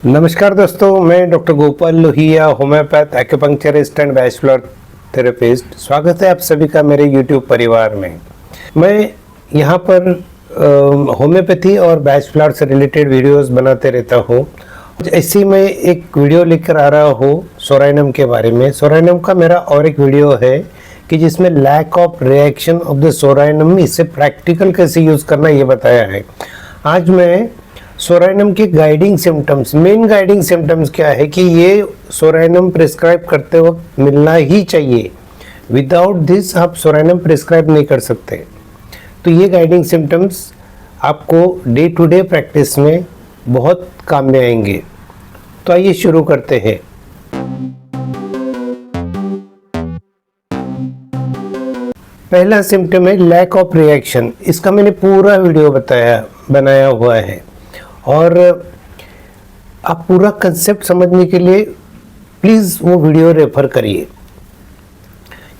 नमस्कार दोस्तों, मैं doctor Gopal Lohia, homeopath, acupuncturist and vascular therapist. स्वागत है आप सभी का मेरे यूट्यूब परिवार में। मैं यहाँ पर होम्योपैथी और वास्कुलर से रिलेटेड वीडियोस बनाते रहता हूँ। ऐसे मैं एक वीडियो लेकर आ रहा हूँ सोराइनम के बारे में। सोराइनम का मेरा और एक वीडियो है कि जिसमें lack of reaction of the psorinum, इसे प्रैक्टिकल कैसे यूज़ करना ये बताया है। आज मैं सोराइनम के guiding symptoms, main guiding symptoms क्या है कि ये सोराइनम प्रिस्क्राइब करते वक्त मिलना ही चाहिए। विदाउट दिस आप सोराइनम प्रिस्क्राइब नहीं कर सकते। तो ये गाइडिंग सिम्टम्स आपको डे टू डे प्रैक्टिस में बहुत काम में आएंगे। तो आइए शुरू करते हैं। पहला सिम्टम है लैक ऑफ रिएक्शन। इसका मैंने पूरा वीडियो बनाया हुआ है और आप पूरा कंसेप्ट समझने के लिए प्लीज़ वो वीडियो रेफर करिए।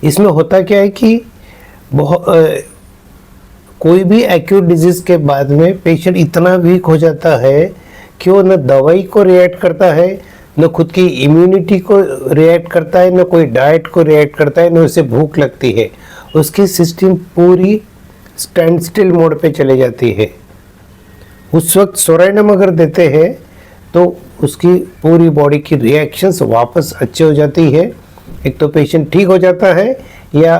इसमें होता क्या है कि कोई भी एक्यूट डिजीज़ के बाद में पेशेंट इतना वीक हो जाता है कि वो न दवाई को रिएक्ट करता है, न खुद की इम्यूनिटी को रिएक्ट करता है, न कोई डाइट को रिएक्ट करता है, न उसे भूख लगती है। उसकी सिस्टम पूरी स्टैंड स्टिल मोड पे चले जाती है। उस वक्त सोराइनम अगर देते हैं तो उसकी पूरी बॉडी की रिएक्शंस वापस अच्छे हो जाती है। एक तो पेशेंट ठीक हो जाता है या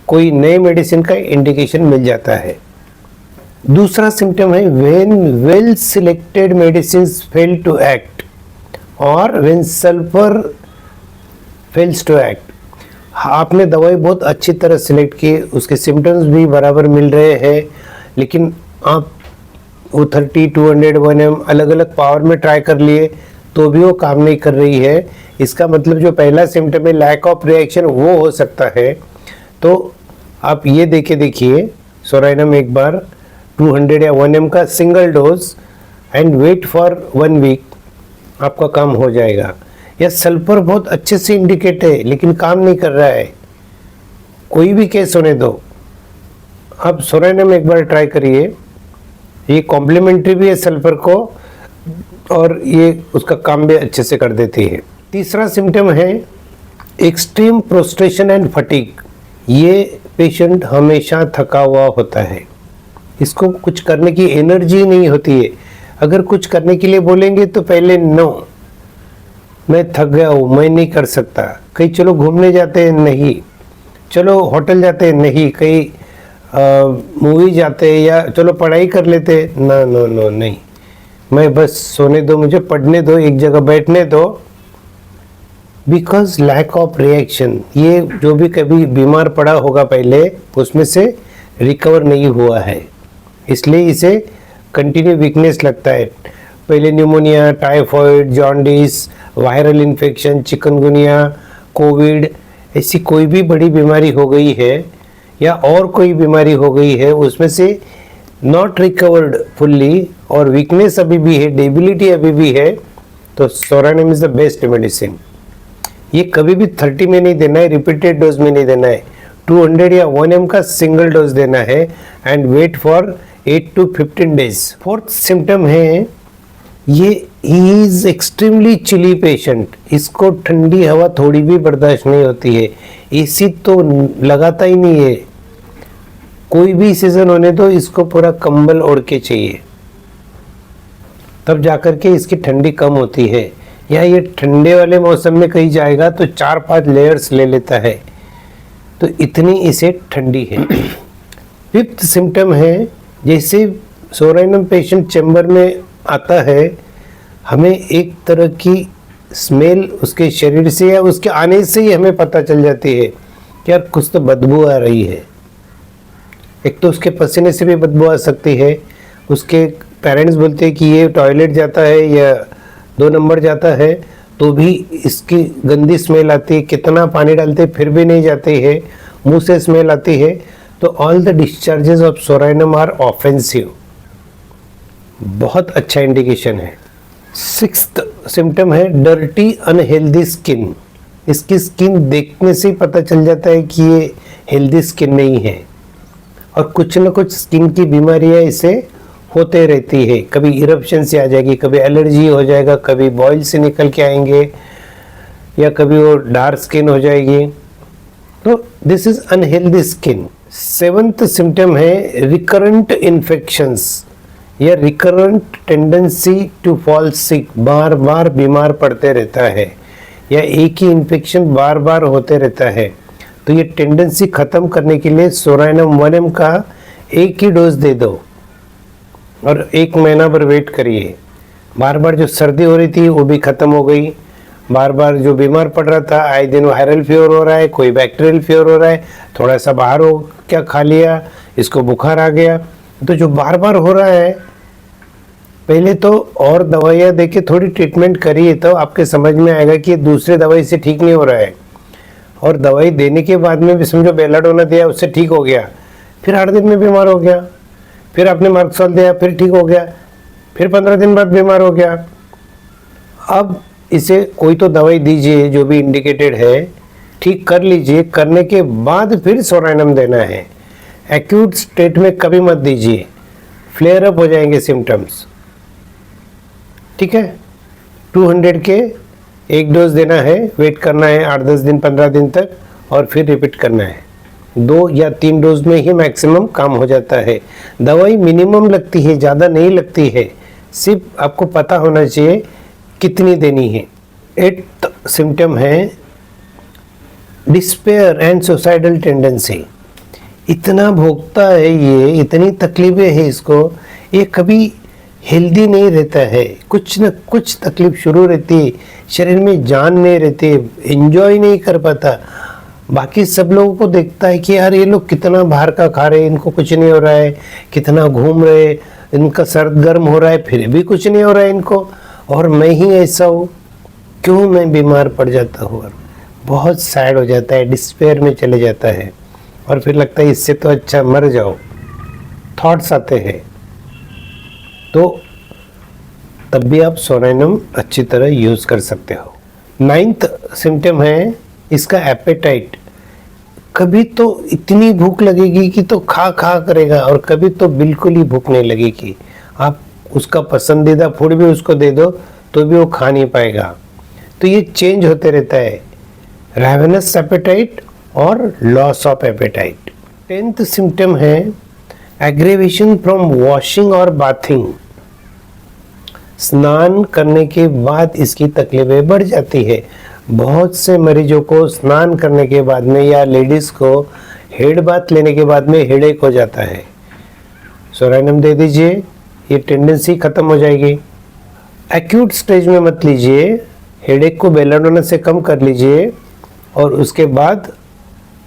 कोई नए मेडिसिन का इंडिकेशन मिल जाता है। दूसरा सिम्टम है when well selected medicines fail to act और when sulphur fails to act. आपने दवाई बहुत अच्छी तरह सिलेक्ट की, उसके सिम्टम्स भी बराबर मिल रहे हैं, लेकिन आप वो 30, 200, 1M अलग अलग पावर में ट्राई कर लिए तो भी वो काम नहीं कर रही है। इसका मतलब जो पहला सिम्टम है लैक ऑफ रिएक्शन, वो हो सकता है। तो आप ये देखिए सोराइनम एक बार 200 या 1M का single dose and wait for 1 week, आपका काम हो जाएगा। या सल्फर बहुत अच्छे से इंडिकेट है लेकिन काम नहीं कर रहा है, कोई भी केस होने दो, आप सोराइनम एक बार ट्राई करिए। ये कॉम्प्लीमेंट्री भी है सल्फर को और ये उसका काम भी अच्छे से कर देती है। तीसरा सिम्टम है एक्सट्रीम प्रोस्ट्रेशन एंड फटीग। ये पेशेंट हमेशा थका हुआ होता है, इसको कुछ करने की एनर्जी नहीं होती है। अगर कुछ करने के लिए बोलेंगे तो पहले नो, मैं थक गया हूँ, मैं नहीं कर सकता। कहीं चलो घूमने जाते हैं, नहीं। चलो होटल जाते हैं, नहीं। कहीं मूवी जाते हैं या चलो पढ़ाई कर लेते हैं, नो नहीं, मैं बस सोने दो, मुझे पढ़ने दो, एक जगह बैठने दो। बिकॉज लैक ऑफ रिएक्शन, ये जो भी कभी बीमार पड़ा होगा पहले उसमें से रिकवर नहीं हुआ है, इसलिए इसे कंटिन्यू वीकनेस लगता है। पहले pneumonia, typhoid, jaundice, viral infection, chikungunya, Covid, ऐसी कोई भी बड़ी बीमारी हो गई है या और कोई बीमारी हो गई है, उसमें से नॉट रिकवर्ड फुल्ली और वीकनेस अभी भी है, डेबिलिटी अभी भी है, तो psorinum is the best medicine. ये कभी भी 30 में नहीं देना है, रिपीटेड डोज में नहीं देना है। 200 या 1M का सिंगल डोज देना है and wait for 8 to 15 days. Fourth symptom है ये इज एक्सट्रीमली चिली पेशेंट। इसको ठंडी हवा थोड़ी भी बर्दाश्त नहीं होती है, एसी तो लगाता ही नहीं है। कोई भी सीजन होने तो इसको पूरा कंबल ओढ़ के चाहिए, तब जाकर के इसकी ठंडी कम होती है। या ये ठंडे वाले मौसम में कहीं जाएगा तो 4-5 लेयर्स ले लेता है, तो इतनी इसे ठंडी है। फिफ्थ सिम्टम है जैसे सोराइनम पेशेंट चैम्बर में आता है, हमें एक तरह की स्मेल उसके शरीर से या उसके आने से ही हमें पता चल जाती है कि यार कुछ तो बदबू आ रही है। एक तो उसके पसीने से भी बदबू आ सकती है। उसके पेरेंट्स बोलते हैं कि ये टॉयलेट जाता है या 2 नंबर जाता है तो भी इसकी गंदी स्मेल आती है। कितना पानी डालते फिर भी नहीं जाती है, मुंह से स्मेल आती है। तो all the discharges of psorinum are offensive, बहुत अच्छा इंडिकेशन है। सिक्स्थ सिम्टम है डर्टी अनहेल्दी स्किन। इसकी स्किन देखने से ही पता चल जाता है कि ये हेल्दी स्किन नहीं है और कुछ न कुछ स्किन की बीमारियां इसे होते रहती है, कभी इरप्शन से आ जाएगी, कभी एलर्जी हो जाएगा, कभी बॉयल से निकल के आएंगे, या कभी वो डार्क स्किन हो जाएगी। तो this is unhealthy skin. 7th symptom है रिकरेंट इन्फेक्शंस या recurrent tendency to fall sick, बार बार बीमार पड़ते रहता है या एक ही इन्फेक्शन बार बार होते रहता है। तो ये टेंडेंसी ख़त्म करने के लिए सोरानियम 1 का एक ही डोज दे दो और 1 महीना भर वेट करिए। बार बार जो सर्दी हो रही थी वो भी ख़त्म हो गई, बार बार जो बीमार पड़ रहा था, आए दिन वायरल फीवर हो रहा है, कोई बैक्टीरियल फीवर हो रहा है, थोड़ा सा बाहर हो क्या खा लिया, इसको बुखार आ गया। तो जो बार बार हो रहा है, पहले तो और दवाइयाँ दे के थोड़ी ट्रीटमेंट करिए, तो आपके समझ में आएगा कि दूसरे दवाई से ठीक नहीं हो रहा है। और दवाई देने के बाद में भी समझो बेलाडोना दिया, उससे ठीक हो गया, फिर 8 दिन में बीमार हो गया, फिर आपने मार्क्सॉल दिया, फिर ठीक हो गया, फिर 15 दिन बाद बीमार हो गया। अब इसे कोई तो दवाई दीजिए जो भी इंडिकेटेड है, ठीक कर लीजिए, करने के बाद फिर सोरानियम देना है। एक्यूट स्टेट में कभी मत दीजिए, फ्लेयर अप हो जाएंगे सिम्टम्स। ठीक है, 200 के 1 डोज देना है, वेट करना है 8-10 दिन 15 दिन तक और फिर रिपीट करना है। 2 या 3 डोज में ही मैक्सिमम काम हो जाता है। दवाई मिनिमम लगती है, ज़्यादा नहीं लगती है, सिर्फ आपको पता होना चाहिए कितनी देनी है। 8th सिम्टम है डिस्पेयर एंड सुसाइडल टेंडेंसी। इतना भोगता है ये, इतनी तकलीफें हैं इसको, ये कभी हेल्दी नहीं रहता है, कुछ न कुछ तकलीफ शुरू रहती है, शरीर में जान नहीं रहती, एंजॉय नहीं कर पाता। बाकी सब लोगों को देखता है कि यार ये लोग कितना बाहर का खा रहे हैं, इनको कुछ नहीं हो रहा है, कितना घूम रहे, इनका सर्द गर्म हो रहा है, फिर भी कुछ नहीं हो रहा है इनको, और मैं ही ऐसा हूँ, क्यों मैं बीमार पड़ जाता हूँ। बहुत सैड हो जाता है, डिस्पेयर में चले जाता है और फिर लगता है इससे तो अच्छा मर जाओ, थॉट्स आते हैं। तो तब भी आप सोरानियम अच्छी तरह यूज़ कर सकते हो। 9th सिम्टम है इसका एपेटाइट। कभी तो इतनी भूख लगेगी कि तो खा खा करेगा और कभी तो बिल्कुल ही भूख नहीं लगेगी। आप उसका पसंदीदा फूड भी उसको दे दो तो भी वो खा नहीं पाएगा। तो ये चेंज होते रहता है, रैवेनस एपेटाइट और loss of appetite. 10th symptom है एग्रेवेशन फ्रॉम वॉशिंग और बाथिंग। स्नान करने के बाद इसकी तकलीफें बढ़ जाती है। बहुत से मरीजों को स्नान करने के बाद में या लेडीज़ को हेड बाथ लेने के बाद में हेडेक हो जाता है। सोरानियम दे दीजिए, ये टेंडेंसी ख़त्म हो जाएगी। एक्यूट स्टेज में मत लीजिए, हेडेक को बेलाडोना से कम कर लीजिए और उसके बाद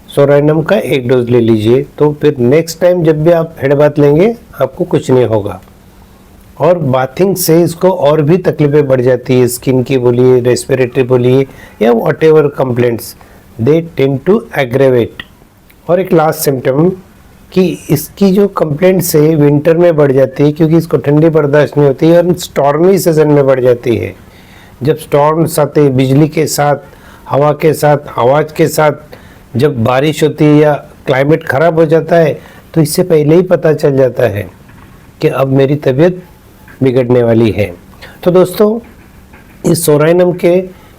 सोरानियम का 1 डोज ले लीजिए, तो फिर नेक्स्ट टाइम जब भी आप हेड बाथ लेंगे आपको कुछ नहीं होगा। और बाथिंग से इसको और भी तकलीफें बढ़ जाती है, स्किन की बोलिए, रेस्पिरेटरी बोलिए, या whatever complaints, they tend to aggravate. और एक लास्ट सिम्टम कि इसकी जो कंप्लेंट्स है विंटर में बढ़ जाती है, क्योंकि इसको ठंडी बर्दाश्त नहीं होती है और स्टॉर्मी सीजन में बढ़ जाती है। जब स्टॉर्म्स आते हैं, बिजली के साथ, हवा के साथ, आवाज़ के साथ, जब बारिश होती है या क्लाइमेट ख़राब हो जाता है, तो इससे पहले ही पता चल जाता है कि अब मेरी तबीयत बिगड़ने वाली है। तो दोस्तों, इस सोरानियम के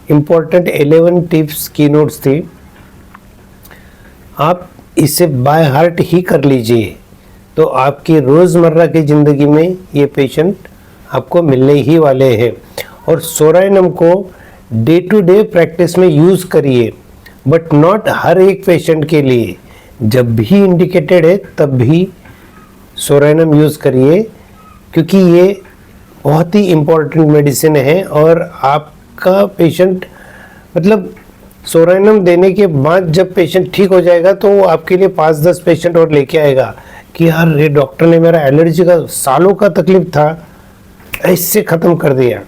इम्पोर्टेंट 11 टिप्स की नोट्स थी, आप इसे बाय हार्ट ही कर लीजिए, तो आपकी रोज़मर्रा की ज़िंदगी में ये पेशेंट आपको मिलने ही वाले हैं। और सोरानियम को डे टू डे प्रैक्टिस में यूज़ करिए, बट नॉट हर एक पेशेंट के लिए। जब भी इंडिकेटेड है तब भी सोरानियम यूज़ करिए, क्योंकि ये बहुत ही इम्पोर्टेंट मेडिसिन है। और आपका पेशेंट मतलब सोरानियम देने के बाद जब पेशेंट ठीक हो जाएगा तो वो आपके लिए 5-10 पेशेंट और लेके आएगा कि यार ये डॉक्टर ने मेरा एलर्जी का सालों का तकलीफ था ऐसे ख़त्म कर दिया,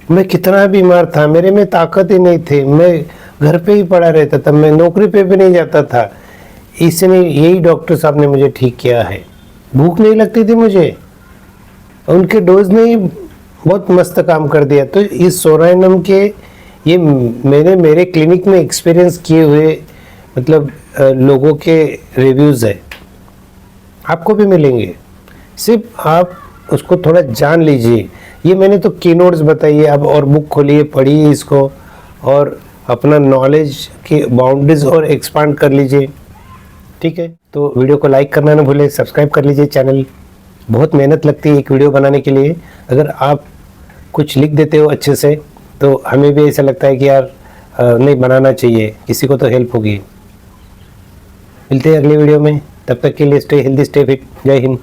मैं कितना बीमार था, मेरे में ताकत ही नहीं थी, मैं घर पे ही पड़ा रहता था, मैं नौकरी पे भी नहीं जाता था, इसने यही डॉक्टर साहब ने मुझे ठीक किया है। भूख नहीं लगती थी मुझे, उनके डोज ने ही बहुत मस्त काम कर दिया। तो इस सोरानियम के ये मैंने मेरे क्लिनिक में एक्सपीरियंस किए हुए मतलब लोगों के रिव्यूज़ है, आपको भी मिलेंगे। सिर्फ आप उसको थोड़ा जान लीजिए। ये मैंने तो की नोट्स बताई है, अब और बुक खोलिए, पढ़िए इसको और अपना नॉलेज की बाउंड्रीज और एक्सपांड कर लीजिए। ठीक है, तो वीडियो को लाइक करना ना भूलें, सब्सक्राइब कर लीजिए चैनल। बहुत मेहनत लगती है एक वीडियो बनाने के लिए। अगर आप कुछ लिख देते हो अच्छे से तो हमें भी ऐसा लगता है कि यार नहीं, बनाना चाहिए, किसी को तो हेल्प होगी। मिलते हैं अगले वीडियो में, तब तक के लिए स्टे हेल्दी, स्टे फिट। जय हिंद।